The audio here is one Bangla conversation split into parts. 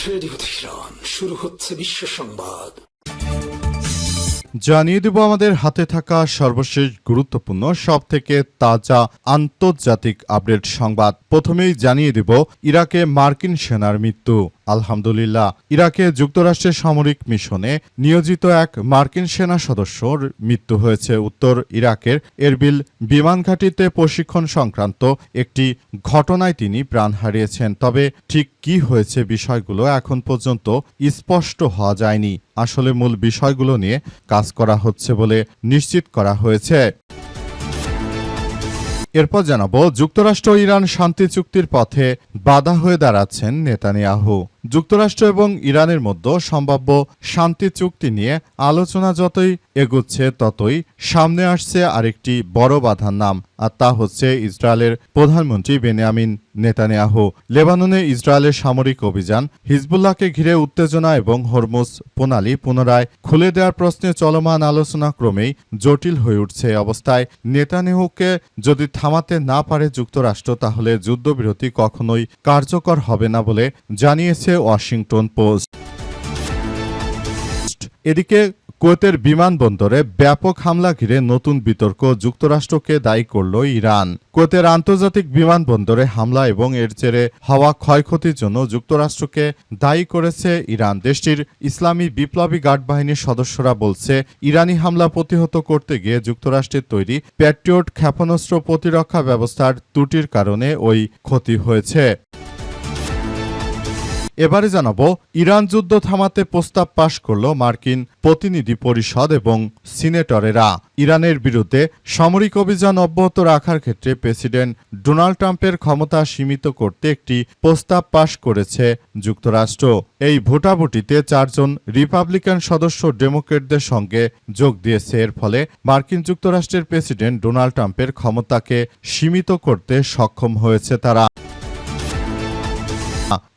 রেডিও তেহরান, শুরু হচ্ছে বিশ্ব সংবাদ। জানিয়ে দেব আমাদের হাতে থাকা সর্বশেষ গুরুত্বপূর্ণ সবথেকে তাজা আন্তর্জাতিক আপডেট সংবাদ। প্রথমেই জানিয়ে দেব ইরাকে মার্কিন সেনার মৃত্যু। আলহামদুলিল্লাহ, ইরাকে যুক্তরাষ্ট্রের সামরিক মিশনে নিয়োজিত এক মার্কিন সেনা সদস্যর মৃত্যু হয়েছে। উত্তর ইরাকের এরবিল বিমান ঘাঁটিতে প্রশিক্ষণ সংক্রান্ত একটি ঘটনায় তিনি প্রাণ হারিয়েছেন। তবে ঠিক কি হয়েছে বিষয়গুলো এখন পর্যন্ত স্পষ্ট হওয়া যায়নি। আসলে মূল বিষয়গুলো নিয়ে কাজ করা হচ্ছে বলে নিশ্চিত করা হয়েছে। এরপর জানাবো, যুক্তরাষ্ট্র ইরান শান্তি চুক্তির পথে বাধা হয়ে দাঁড়াচ্ছেন নেতানিয়াহু। যুক্তরাষ্ট্র এবং ইরানের মধ্যে সম্ভাব্য শান্তি চুক্তি নিয়ে আলোচনা যতই এগুচ্ছে ততই সামনে আসছে আরেকটি বড় বাধার নাম, আর তা হচ্ছে ইসরায়েলের প্রধানমন্ত্রী বেনিয়ামিন নেতানিয়াহু। লেবাননে ইসরায়েলের সামরিক অভিযান, হিজবুল্লাহকে ঘিরে উত্তেজনা এবং হরমুজ প্রণালী পুনরায় খুলে দেওয়ার প্রশ্নে চলমান আলোচনা ক্রমেই জটিল হয়ে উঠছে। অবস্থায় নেতানিয়াহুকে যদি থামাতে না পারে যুক্তরাষ্ট্র, তাহলে যুদ্ধবিরতি কখনোই কার্যকর হবে না বলে জানিয়েছে ওয়াশিংটন পোস্ট। এদিকে কুয়েতের বিমানবন্দরে ব্যাপক হামলা ঘিরে নতুন বিতর্ক, যুক্তরাষ্ট্রকে দায়ী করল ইরান। কুয়েতের আন্তর্জাতিক বিমানবন্দরে হামলা এবং এর জেরে হওয়া ক্ষয়ক্ষতির জন্য যুক্তরাষ্ট্রকে দায়ী করেছে ইরান। দেশটির ইসলামী বিপ্লবী গার্ড বাহিনীর সদস্যরা বলছে, ইরানি হামলা প্রতিহত করতে গিয়ে যুক্তরাষ্ট্রের তৈরি প্যাট্রিয়ট ক্ষেপণাস্ত্র প্রতিরক্ষা ব্যবস্থার ত্রুটির কারণে ওই ক্ষতি হয়েছে। এবারে জানাবো, ইরান যুদ্ধ থামাতে প্রস্তাব পাশ করল মার্কিন প্রতিনিধি পরিষদ এবং সিনেটরেরা। ইরানের বিরুদ্ধে সামরিক অভিযান অব্যাহত রাখার ক্ষেত্রে প্রেসিডেন্ট ডোনাল্ড ট্রাম্পের ক্ষমতা সীমিত করতে একটি প্রস্তাব পাশ করেছে যুক্তরাষ্ট্র। এই ভোটাভুটিতে 4 জন রিপাবলিকান সদস্য ডেমোক্রেটদের সঙ্গে যোগ দিয়েছে। এর ফলে মার্কিন যুক্তরাষ্ট্রের প্রেসিডেন্ট ডোনাল্ড ট্রাম্পের ক্ষমতাকে সীমিত করতে সক্ষম হয়েছে তারা।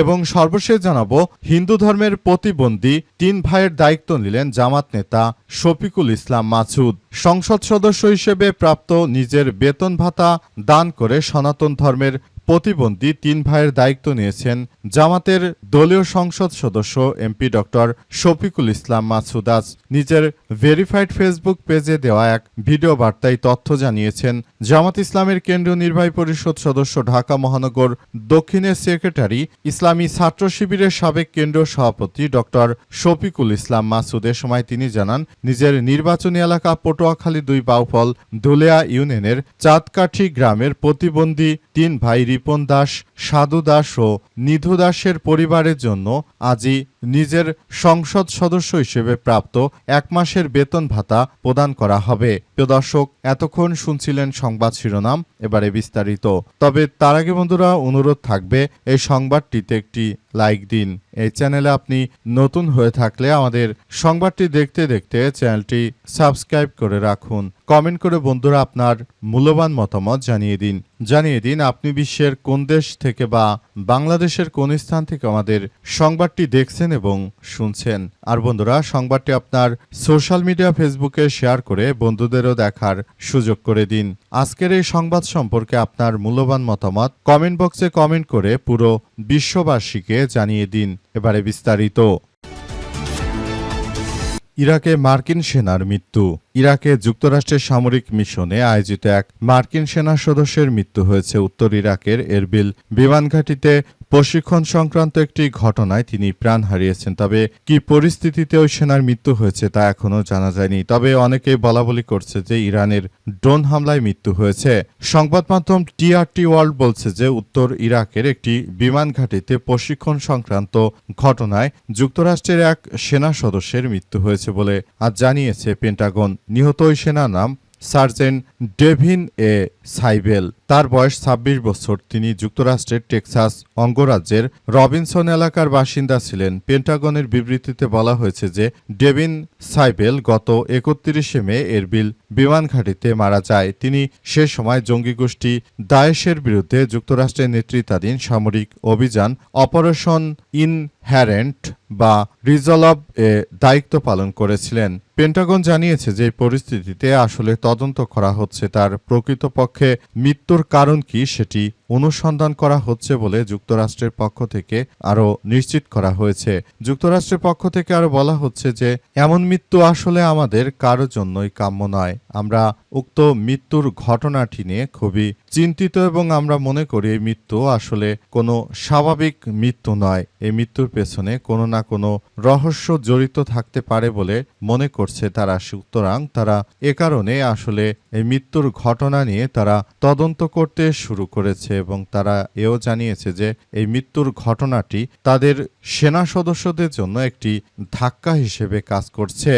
এবং সর্বশেষ জানাবো, হিন্দু ধর্মের প্রতিবন্ধী 3 ভাইয়ের দায়িত্ব নিলেন জামাত নেতা শফিকুল ইসলাম মাসুদ। সংসদ সদস্য হিসেবে প্রাপ্ত নিজের বেতন ভাতা দান করে সনাতন ধর্মের প্রতিবন্ধী 3 ভাইয়ের দায়িত্ব নিয়েছেন জামাতের দলীয় সংসদ সদস্য এমপি ডক্টর শফিকুল ইসলাম মাসুদ। আজ নিজের ভেরিফাইড ফেসবুক পেজে দেওয়া এক ভিডিও বার্তায় তথ্য জানিয়েছেন জামাত ইসলামের কেন্দ্রীয় নির্বাহী পরিষদ সদস্য, ঢাকা মহানগর দক্ষিণের সেক্রেটারি, ইসলামী ছাত্র শিবিরের সাবেক কেন্দ্রীয় সভাপতি ডক্টর শফিকুল ইসলাম মাসুদ। এ সময় তিনি জানান, নিজের নির্বাচনী এলাকা পটুয়াখালী 2 বাউফল ধুলিয়া ইউনিয়নের চাঁদকাঠি গ্রামের প্রতিবন্ধী 3 ভাই রিপন দাস, সাধু দাস ও নিধু দাসের পরিবারের জন্য আজই নিজের সংসদ সদস্য হিসেবে প্রাপ্ত 1 মাসের বেতন ভাতা প্রদান করা হবে। প্রিয় দর্শক, এতক্ষণ শুনছিলেন সংবাদ শিরোনাম, এবারে বিস্তারিত। তবে তার আগে বন্ধুরা, অনুরোধ থাকবে এই সংবাদটিতে একটি লাইক দিন। এই চ্যানেলে আপনি নতুন হয়ে থাকলে আমাদের সংবাদটি দেখতে দেখতে চ্যানেলটি সাবস্ক্রাইব করে রাখুন। কমেন্ট করে বন্ধুরা আপনার মূল্যবান মতামত জানিয়ে দিন আপনি বিশ্বের কোন দেশ থেকে বা বাংলাদেশের কোন স্থান থেকে আমাদের সংবাদটি দেখছেন এবং শুনছেন। আর বন্ধুরা, সংবাদটি আপনার সোশ্যাল মিডিয়া ফেসবুকে শেয়ার করে বন্ধুদেরও দেখার সুযোগ করে দিন। আজকের এই সংবাদ সম্পর্কে আপনার মূল্যবান মতামত কমেন্ট বক্সে কমেন্ট করে পুরো বিশ্ববাসীকে জানিয়ে দিন। এবারে বিস্তারিত। ইরাকে মার্কিন সেনার মৃত্যু। ইরাকে যুক্তরাষ্ট্রের সামরিক মিশনে আয়োজিত এক মার্কিন সেনা সদস্যের মৃত্যু হয়েছে। উত্তর ইরাকের এরবিল বিমান ঘাঁটিতে প্রশিক্ষণ সংক্রান্ত একটি ঘটনায় তিনি প্রাণ হারিয়েছেন। তবে কি পরিস্থিতিতে ওই সেনার মৃত্যু হয়েছে তা এখনও জানা যায়নি। তবে অনেকেই বলাবলি করছে যে ইরানের ড্রোন হামলায় মৃত্যু হয়েছে। সংবাদ মাধ্যম টিআরটি ওয়ার্ল্ড বলছে যে উত্তর ইরাকের একটি বিমান ঘাঁটিতে প্রশিক্ষণ সংক্রান্ত ঘটনায় যুক্তরাষ্ট্রের এক সেনা সদস্যের মৃত্যু হয়েছে বলে আজ জানিয়েছে পেন্টাগন। নিহত ওই সেনার নাম সার্জেন্ট ডেভিন এ সাইবেল। তার বয়স 26 বছর। তিনি যুক্তরাষ্ট্রের টেক্সাস অঙ্গরাজ্যের রবিনসন এলাকার বাসিন্দা ছিলেন। পেন্টাগনের বিবৃতিতে বলা হয়েছে যে ডেভিন সাইবেল গত 31 মে এরবিল বিমান ঘাঁটিতে মারা যায়। তিনি সে সময় জঙ্গি গোষ্ঠী দায়েশের বিরুদ্ধে যুক্তরাষ্ট্রের নেতৃত্বাধীন সামরিক অভিযান অপারেশন ইনহ্যারেন্ট বা রিজলভ এ দায়িত্ব পালন করেছিলেন। পেন্টাগন জানিয়েছে যে এই পরিস্থিতিতে আসলে তদন্ত করা হচ্ছে। তার প্রকৃতপক্ষে মৃত্যুর কারণ কি সেটি অনুসন্ধান করা হচ্ছে বলে যুক্তরাষ্ট্রের পক্ষ থেকে আরও নিশ্চিত করা হয়েছে। যুক্তরাষ্ট্রের পক্ষ থেকে আরও বলা হচ্ছে যে এমন মৃত্যু আসলে আমাদের কারো জন্যই কাম্য নয়। আমরা উক্ত মৃত্যুর ঘটনাটি নিয়ে খুবই চিন্তিত এবং আমরা মনে করি এই মৃত্যু আসলে কোনো স্বাভাবিক মৃত্যু নয়। এই মৃত্যুর পেছনে কোনো না কোনো রহস্য জড়িত থাকতে পারে বলে মনে করছে তারা। সুতরাং তারা এ কারণে আসলে এই মৃত্যুর ঘটনা নিয়ে তারা তদন্ত করতে শুরু করেছে এবং তারা এও জানিয়েছে যে এই মৃত্যুর ঘটনাটি তাদের সেনা সদস্যদের জন্য একটি ধাক্কা হিসেবে কাজ করছে।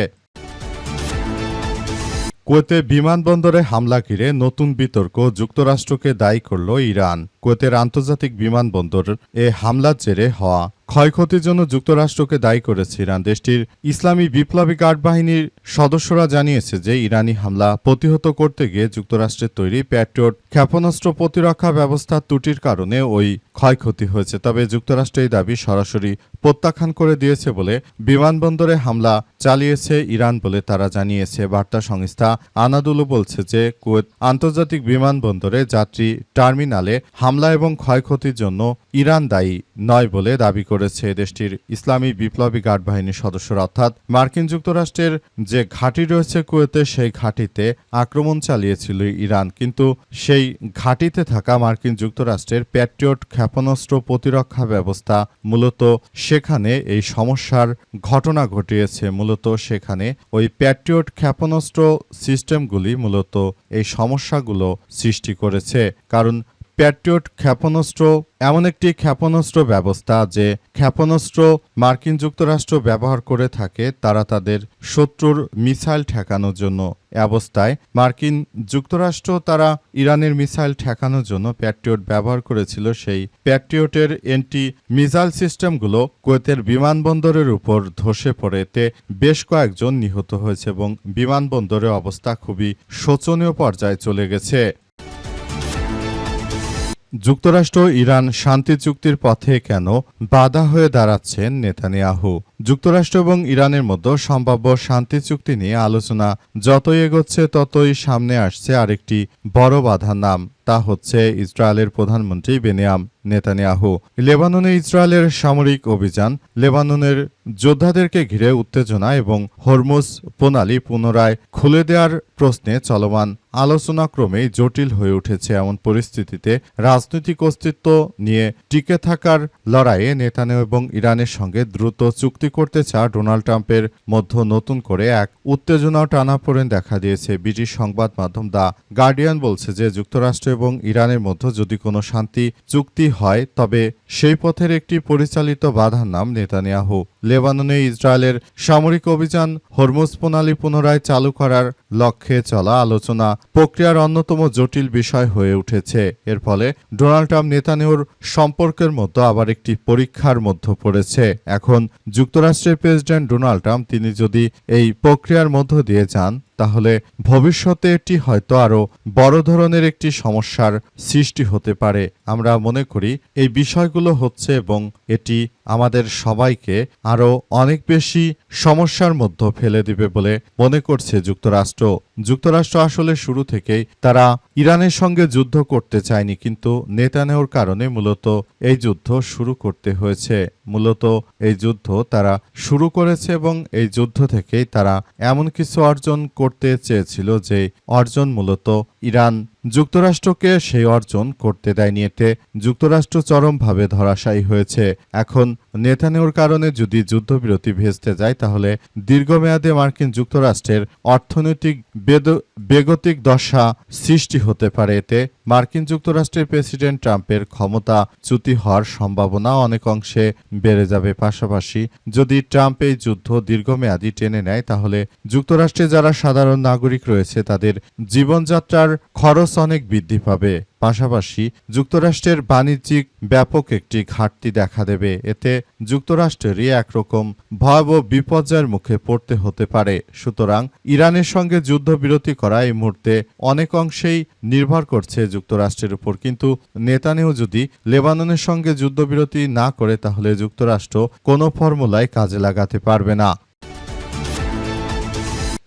কুয়েতে বিমানবন্দরে হামলা ঘিরে নতুন বিতর্ক, যুক্তরাষ্ট্রকে দায়ী করল ইরান। কুয়েতের আন্তর্জাতিক বিমানবন্দর এ হামলার জেরে হওয়া ক্ষয়ক্ষতির জন্য যুক্তরাষ্ট্রকে দায়ী করেছে ইরান। দেশটির ইসলামী বিপ্লবী গার্ড বাহিনীর সদস্যরা জানিয়েছে যে ইরানি হামলা প্রতিহত করতে গিয়ে যুক্তরাষ্ট্রের তৈরি প্যাট্রিয়ট ক্ষেপণাস্ত্র প্রতিরক্ষা ব্যবস্থার ত্রুটির কারণে ওই ক্ষয়ক্ষতি হয়েছে। তবে যুক্তরাষ্ট্র এই দাবি সরাসরি প্রত্যাখ্যান করে দিয়েছে বলে বিমানবন্দরে হামলা চালিয়েছে ইরান বলে তারা জানিয়েছে। বার্তা সংস্থা আনাদুলু বলছে যে কুয়েত আন্তর্জাতিক বিমানবন্দরে যাত্রী টার্মিনালে হামলা এবং ক্ষয়ক্ষতির জন্য ইরান দায়ী নয় বলে দাবি করেছে দেশটির ইসলামী বিপ্লবী গার্ড বাহিনীর সদস্যরা। অর্থাৎ মার্কিন যুক্তরাষ্ট্রের যে ঘাঁটি রয়েছে কুয়েতে, সেই ঘাঁটিতে আক্রমণ চালিয়েছিল ইরান, কিন্তু সেই ঘাঁটিতে থাকা মার্কিন যুক্তরাষ্ট্রের প্যাট্রিয়ট ক্ষেপণাস্ত্র প্রতিরক্ষা ব্যবস্থা মূলত সেখানে এই সমস্যার ঘটনা ঘটিয়েছে। মূলত সেখানে ওই প্যাট্রিয়ট ক্ষেপণাস্ত্র সিস্টেমগুলি মূলত এই সমস্যাগুলো সৃষ্টি করেছে। কারণ প্যাট্রিয়ট ক্ষেপণাস্ত্র এমন একটি ক্ষেপণাস্ত্র ব্যবস্থা যে ক্ষেপণাস্ত্র মার্কিন যুক্তরাষ্ট্র ব্যবহার করে থাকে তারা তাদের শত্রুর মিসাইল ঠেকানোর জন্য। অবস্থায় মার্কিন যুক্তরাষ্ট্র তারা ইরানের মিসাইল ঠেকানোর জন্য প্যাট্রিয়ট ব্যবহার করেছিল। সেই প্যাট্রিয়টের এন্টি মিসাইল সিস্টেমগুলো কুয়েতের বিমানবন্দরের উপর ধসে পড়ে এতে বেশ কয়েকজন নিহত হয়েছে এবং বিমানবন্দরের অবস্থা খুবই শোচনীয় পর্যায়ে চলে গেছে। যুক্তরাষ্ট্র ইরান শান্তি চুক্তির পথে কেন বাধা হয়ে দাঁড়াচ্ছেন নেতানিয়াহু? যুক্তরাষ্ট্র এবং ইরানের মধ্যে সম্ভাব্য শান্তি চুক্তি নিয়ে আলোচনা যতই এগোচ্ছে ততই সামনে আসছে আরেকটি বড় বাধার নাম। তা হচ্ছে ইসরায়েলের প্রধানমন্ত্রী বেনিয়ামিন নেতানিয়াহু। লেবাননে ইসরায়েলের সামরিক অভিযান, লেবাননের যোদ্ধাদেরকে ঘিরে উত্তেজনা এবং হরমুজ প্রণালী পুনরায় খুলে দেওয়ার প্রশ্নে চলমান আলোচনা ক্রমেই জটিল হয়ে উঠেছে। এমন পরিস্থিতিতে রাজনৈতিক অস্তিত্ব নিয়ে টিকে থাকার লড়াইয়ে নেতানিয়াহু এবং ইরানের সঙ্গে দ্রুত চুক্তি করতে চাওয়া ডোনাল্ড ট্রাম্পের মধ্যে নতুন করে এক উত্তেজনা টানাপোড়েন দেখা দিয়েছে। ব্রিটিশ সংবাদ মাধ্যম দ্য গার্ডিয়ান বলছে যে যুক্তরাষ্ট্র এবং ইরানের মধ্যে যদি কোনো শান্তি চুক্তি হয় তবে সেই পথের একটি পরিচালিত বাধার নাম নেতানিয়াহু। লেবাননে ইসরায়েলের সামরিক অভিযান হরমুজ প্রণালী পুনরায় চালু করার লক্ষ্যে চলা আলোচনা প্রক্রিয়ার অন্যতম জটিল বিষয় হয়ে উঠেছে। এর ফলে ডোনাল্ড ট্রাম্প নেতানিয়াহুর সম্পর্কের মধ্যে আবার একটি পরীক্ষার মধ্যে পড়েছে। এখন যুক্তরাষ্ট্রের প্রেসিডেন্ট ডোনাল্ড ট্রাম্প তিনি যদি এই প্রক্রিয়ার মধ্য দিয়ে যান তাহলে ভবিষ্যতে এটি হয়তো আরও বড় ধরনের একটি সমস্যার সৃষ্টি হতে পারে। আমরা মনে করি এই বিষয়গুলো হচ্ছে এবং এটি আমাদের সবাইকে আরও অনেক বেশি সমস্যার মধ্যে ফেলে দিবে বলে মনে করছে যুক্তরাষ্ট্র। যুক্তরাষ্ট্র আসলে শুরু থেকেই তারা ইরানের সঙ্গে যুদ্ধ করতে চায়নি, কিন্তু নেতানিয়াহুর কারণে মূলত এই যুদ্ধ শুরু করতে হয়েছে। মূলত এই যুদ্ধ তারা শুরু করেছে এবং এই যুদ্ধ থেকেই তারা এমন কিছু অর্জন করতে চেয়েছিল যে অর্জন মূলত ইরান যুক্তরাষ্ট্রকে সেই অর্জন করতে দেয়নি। এতে যুক্তরাষ্ট্র চরমভাবে ধরাশায়ী হয়েছে। এখন নেতানিয়াহুর কারণে যদি যুদ্ধবিরতি ভেস্তে যায় তাহলে দীর্ঘমেয়াদে মার্কিন যুক্তরাষ্ট্রের অর্থনৈতিক বেগতিক দশা সৃষ্টি হতে পারে। এতে মার্কিন যুক্তরাষ্ট্রের প্রেসিডেন্ট ট্রাম্পের ক্ষমতাচ্যুতি হওয়ার সম্ভাবনা অনেক অংশে বেড়ে যাবে। পাশাপাশি যদি ট্রাম্প এই যুদ্ধ দীর্ঘমেয়াদী টেনে নেয় তাহলে যুক্তরাষ্ট্রে যারা সাধারণ নাগরিক রয়েছে তাদের জীবনযাত্রার খরচ অনেক বৃদ্ধি পাবে। পাশাপাশি যুক্তরাষ্ট্রের বাণিজ্যিক ব্যাপক একটি ঘাটতি দেখা দেবে। এতে যুক্তরাষ্ট্রেরই একরকম ভয়াবহ বিপর্যয়ের মুখে পড়তে হতে পারে। সুতরাং ইরানের সঙ্গে যুদ্ধবিরতি করা এই মুহূর্তে অনেক অংশেই নির্ভর করছে যুক্তরাষ্ট্রের উপর। কিন্তু নেতানিয়াহু যদি লেবাননের সঙ্গে যুদ্ধবিরতি না করে তাহলে যুক্তরাষ্ট্র কোনো ফর্মুলায় কাজে লাগাতে পারবে না।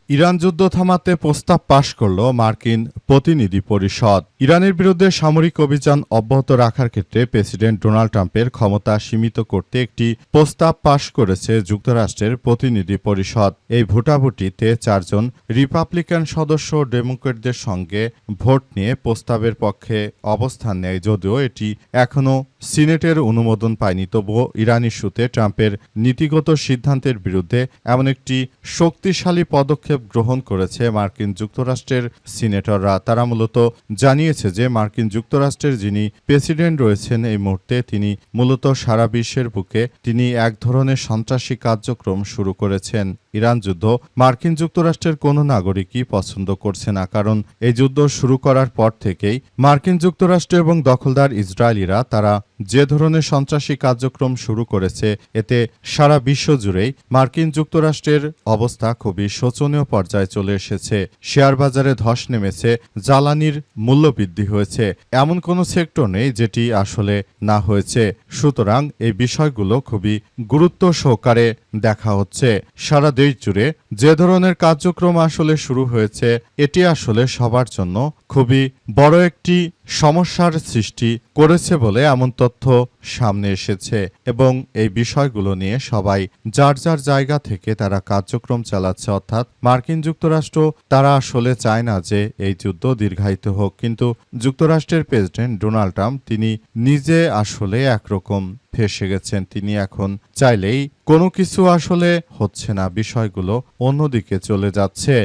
ইরান যুদ্ধ থামাতে প্রস্তাব পাশ করল মার্কিন প্রতিনিধি পরিষদ। ইরানের বিরুদ্ধে সামরিক অভিযান অব্যাহত রাখার ক্ষেত্রে প্রেসিডেন্ট ডোনাল্ড ট্রাম্পের ক্ষমতা সীমিত করতে একটি প্রস্তাব পাশ করেছে যুক্তরাষ্ট্রের প্রতিনিধি পরিষদ। এই ভোটাভুটিতে 4 জন রিপাবলিকান সদস্য ডেমোক্র্যাটদের সঙ্গে ভোট নিয়ে প্রস্তাবের পক্ষে অবস্থান নেয়, যদিও এটি এখনও সিনেটের অনুমোদন পায়নি। তবুও ইরান ইস্যুতে ট্রাম্পের নীতিগত সিদ্ধান্তের বিরুদ্ধে এমন একটি শক্তিশালী পদক্ষেপ গ্রহণ করেছে মার্কিন যুক্তরাষ্ট্রের সিনেটররা। তারা মূলত জানিয়েছে যে মার্কিন যুক্তরাষ্ট্রের যিনি প্রেসিডেন্ট রয়েছেন এই মুহূর্তে, তিনি মূলত সারা বিশ্বের বুকে তিনি এক ধরনের সন্ত্রাসী কার্যক্রম শুরু করেছেন। ইরান যুদ্ধ মার্কিন যুক্তরাষ্ট্রের কোনো নাগরিকই পছন্দ করছে না, কারণ এই যুদ্ধ শুরু করার পর থেকেই মার্কিন যুক্তরাষ্ট্র এবং দখলদার ইসরায়েলিরা তারা যে ধরনের সন্ত্রাসী কার্যক্রম শুরু করেছে, এতে সারা বিশ্ব জুড়েই মার্কিন যুক্তরাষ্ট্রের অবস্থা খুবই শোচনীয় পর্যায়ে চলে এসেছে। শেয়ার বাজারে ধস নেমেছে, জ্বালানির মূল্য বৃদ্ধি হয়েছে, এমন কোনো সেক্টর নেই যেটি আসলে না হয়েছে। সুতরাং এই বিষয়গুলো খুবই গুরুত্ব সহকারে দেখা হচ্ছে। সারা দেশ জুড়ে যে ধরনের কার্যক্রম আসলে শুরু হয়েছে, এটি আসলে সবার জন্য খুবই বড় একটি সমস্যার সৃষ্টি করেছে বলে এমন তথ্য সামনে এসেছে এবং এই বিষয়গুলো নিয়ে সবাই যার যার জায়গা থেকে তারা কার্যক্রম চালাচ্ছে। অর্থাৎ মার্কিন যুক্তরাষ্ট্র তারা আসলে চায় না যে এই যুদ্ধ দীর্ঘায়িত হোক, কিন্তু যুক্তরাষ্ট্রের প্রেসিডেন্ট ডোনাল্ড ট্রাম্প তিনি নিজে আসলে একরকম ফেঁসে গেছেন। তিনি এখন চাইলেই কোনো কিছু আসলে হচ্ছে না, বিষয়গুলো অন্যদিকে চলে যাচ্ছে।